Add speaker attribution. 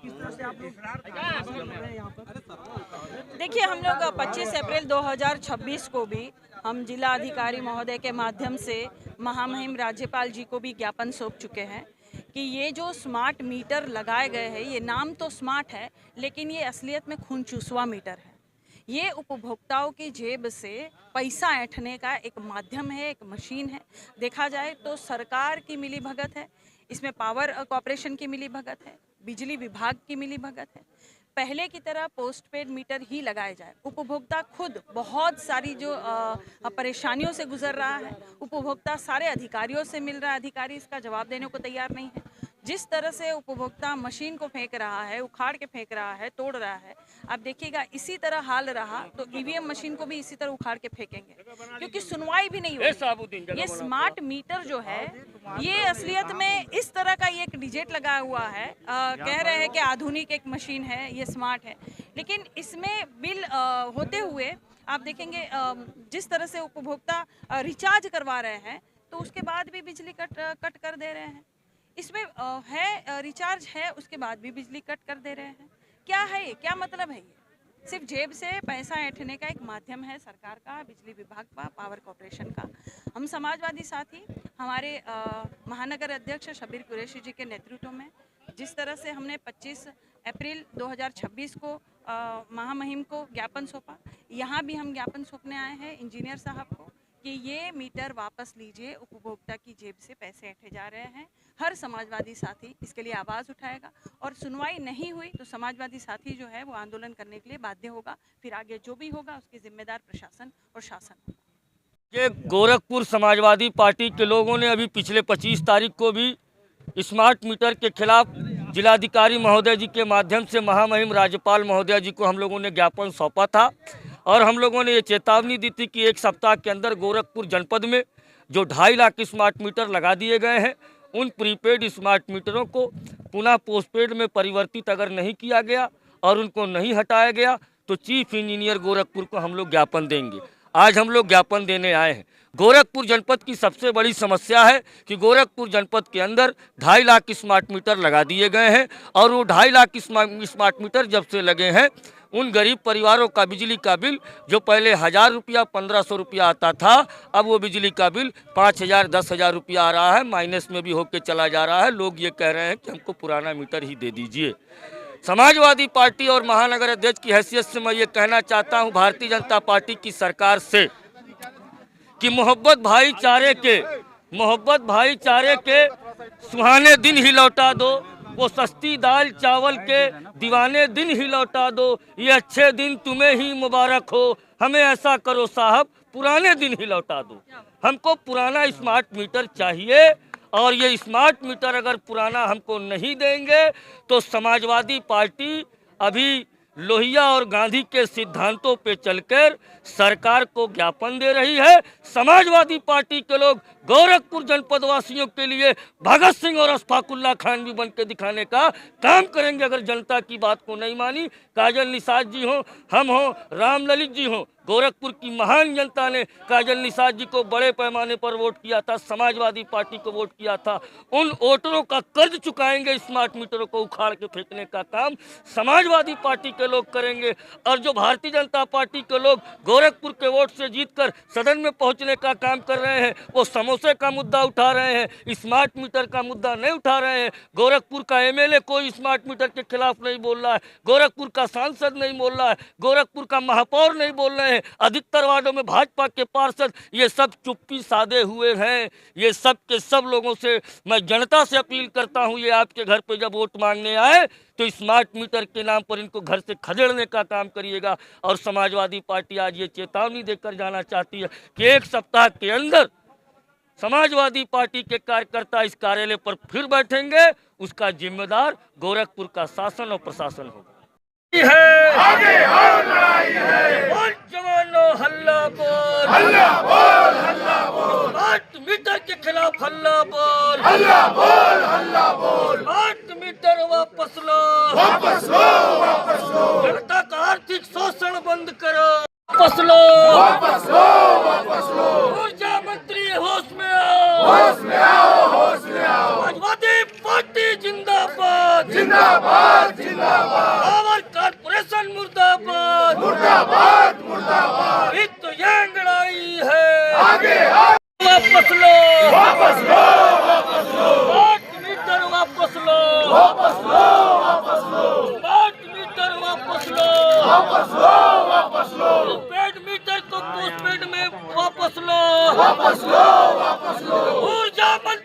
Speaker 1: किस तरह से आप लोग यहाँ पर?
Speaker 2: देखिए, हम लोग 25 अप्रैल 2026 को भी हम जिला अधिकारी महोदय के माध्यम से महामहिम राज्यपाल जी को भी ज्ञापन सौंप चुके हैं कि ये जो स्मार्ट मीटर लगाए गए हैं, ये नाम तो स्मार्ट है लेकिन ये असलियत में खून चूसवा मीटर है। ये उपभोक्ताओं की जेब से पैसा ऐंठने का एक माध्यम है, एक मशीन है। देखा जाए तो सरकार की मिलीभगत है, इसमें पावर कॉर्पोरेशन की मिलीभगत है, बिजली विभाग की मिलीभगत है। पहले की तरह पोस्टपेड मीटर ही लगाए जाए। उपभोक्ता खुद बहुत सारी जो परेशानियों से गुजर रहा है, उपभोक्ता सारे अधिकारियों से मिल रहा है, अधिकारी इसका जवाब देने को तैयार नहीं है। जिस तरह से उपभोक्ता मशीन को फेंक रहा है, उखाड़ के फेंक रहा है, तोड़ रहा है, आप देखिएगा इसी तरह हाल रहा तो ईवीएम मशीन को भी इसी तरह उखाड़ के फेंकेंगे, क्योंकि सुनवाई भी नहीं होगी। ये स्मार्ट मीटर जो है, ये असलियत में इस तरह का ये एक डिजिट लगा हुआ है, कह रहे हैं कि आधुनिक एक मशीन है, ये स्मार्ट है, लेकिन इसमें बिल होते हुए आप देखेंगे जिस तरह से उपभोक्ता रिचार्ज करवा रहे हैं तो उसके बाद भी बिजली कट कर दे रहे हैं। इसमें है रिचार्ज है, उसके बाद भी बिजली कट कर दे रहे हैं। क्या है ये, क्या मतलब है ये? सिर्फ जेब से पैसा ऐंठने का एक माध्यम है सरकार का, बिजली विभाग का, पावर कॉर्पोरेशन का। हम समाजवादी साथी हमारे महानगर अध्यक्ष शब्बीर कुरैशी जी के नेतृत्व में जिस तरह से हमने 25 अप्रैल 2026 को महामहिम को ज्ञापन सौंपा, यहाँ भी हम ज्ञापन सौंपने आए हैं इंजीनियर साहब को कि ये मीटर वापस लीजिए, उपभोक्ता की जेब से पैसे ऐंठे जा रहे हैं। हर समाजवादी साथी इसके लिए आवाज़ उठाएगा और सुनवाई नहीं हुई तो समाजवादी साथी जो है वो आंदोलन करने के लिए बाध्य होगा। फिर आगे जो भी होगा उसकी जिम्मेदार प्रशासन और शासन होगा।
Speaker 3: ये गोरखपुर समाजवादी पार्टी के लोगों ने अभी पिछले 25 तारीख को भी स्मार्ट मीटर के खिलाफ जिलाधिकारी महोदय जी के माध्यम से महामहिम राज्यपाल महोदय जी को हम लोगों ने ज्ञापन सौंपा था और हम लोगों ने ये चेतावनी दी थी कि एक सप्ताह के अंदर गोरखपुर जनपद में जो 2.5 लाख स्मार्ट मीटर लगा दिए गए हैं, उन प्रीपेड स्मार्ट मीटरों को पुनः पोस्टपेड में परिवर्तित अगर नहीं किया गया और उनको नहीं हटाया गया तो चीफ इंजीनियर गोरखपुर को हम लोग ज्ञापन देंगे। आज हम लोग ज्ञापन देने आए हैं। गोरखपुर जनपद की सबसे बड़ी समस्या है कि गोरखपुर जनपद के अंदर 2.5 लाख स्मार्ट मीटर लगा दिए गए हैं और वो 2.5 लाख स्मार्ट मीटर जब से लगे हैं उन गरीब परिवारों का बिजली का बिल जो पहले 1000 रुपया 1500 रुपया आता था, अब वो बिजली का बिल 5000 10,000 रुपया आ रहा है, माइनस में भी होके चला जा रहा है। लोग ये कह रहे हैं कि हमको पुराना मीटर ही दे दीजिए। समाजवादी पार्टी और महानगर अध्यक्ष की हैसियत से मैं ये कहना चाहता हूँ भारतीय जनता पार्टी की सरकार से कि मोहब्बत भाईचारे के सुहाने दिन ही लौटा दो, वो सस्ती दाल चावल के दीवाने दिन ही लौटा दो, ये अच्छे दिन तुम्हें ही मुबारक हो, हमें ऐसा करो साहब पुराने दिन ही लौटा दो। हमको पुराना स्मार्ट मीटर चाहिए और ये स्मार्ट मीटर अगर पुराना हमको नहीं देंगे तो समाजवादी पार्टी अभी लोहिया और गांधी के सिद्धांतों पे चलकर सरकार को ज्ञापन दे रही है। समाजवादी पार्टी के लोग गोरखपुर जनपद वासियों के लिए भगत सिंह और अशफाकुल्ला खान भी बन के दिखाने का काम करेंगे अगर जनता की बात को नहीं मानी। काजल निषाद जी हो, हम हो, राम ललित जी हो, गोरखपुर की महान जनता ने काजल निषाद जी को बड़े पैमाने पर वोट किया था, समाजवादी पार्टी को वोट किया था। उन वोटरों का कर्ज चुकाएंगे, स्मार्ट मीटरों को उखाड़ के फेंकने का काम समाजवादी पार्टी के लोग करेंगे। और जो भारतीय जनता पार्टी के लोग गोरखपुर के वोट से जीतकर सदन में पहुंचने का काम कर रहे हैं, वो समोसे का मुद्दा उठा रहे हैं, स्मार्ट मीटर का मुद्दा नहीं उठा रहे हैं। गोरखपुर का एमएलए कोई स्मार्ट मीटर के खिलाफ नहीं बोल रहा है, गोरखपुर का सांसद नहीं बोल रहा है, गोरखपुर का महापौर नहीं बोल रहे हैं, अधिकतर वार्डों में भाजपा के पार्षद ये सब चुप्पी साधे हुए हैं। ये सब के सब लोगों से मैं जनता से अपील करता हूँ, ये आपके घर पे जब वोट मांगने आए तो स्मार्ट मीटर के नाम पर इनको घर से खदेड़ने का काम करिएगा। और समाजवादी पार्टी आज ये चेतावनी देकर जाना चाहती है कि एक सप्ताह के अंदर समाजवादी पार्टी के कार्यकर्ता इस कार्यालय पर फिर बैठेंगे, उसका जिम्मेदार गोरखपुर का शासन और प्रशासन होगा।
Speaker 4: आगे और लड़ाई है,
Speaker 3: जवानों हल्ला बोल,
Speaker 4: हल्ला बोल, हल्ला बोल,
Speaker 3: स्मार्ट मीटर के खिलाफ हल्ला बोल,
Speaker 4: हल्ला बोल, हल्ला बोल,
Speaker 3: स्मार्ट मीटर वापस लो,
Speaker 4: वापस लो, वापस लो,
Speaker 3: जनता का आर्थिक शोषण बंद करो, वापस लो,
Speaker 4: वापस लो, वापस लो,
Speaker 3: ऊर्जा मंत्री होश में आओ,
Speaker 4: होश में आओ, होश में आओ,
Speaker 3: समाजवादी पार्टी जिंदाबाद,
Speaker 4: जिंदाबाद,
Speaker 3: पावर कारपोरेशन मुर्दाबाद
Speaker 4: मुर्दाबाद
Speaker 3: ये तो ये लड़ाई है
Speaker 4: आगे
Speaker 3: वापस लो
Speaker 4: वापस लो
Speaker 3: स्मार्ट मीटर वापस लो
Speaker 4: वापस लो वापस लो
Speaker 3: स्मार्ट मीटर वापस लो
Speaker 4: वापस लो वापस लो
Speaker 3: पेड मीटर को पोस्टपेड में वापस लो
Speaker 4: वापस लो वापस लो
Speaker 3: ऊर्जा मंत्री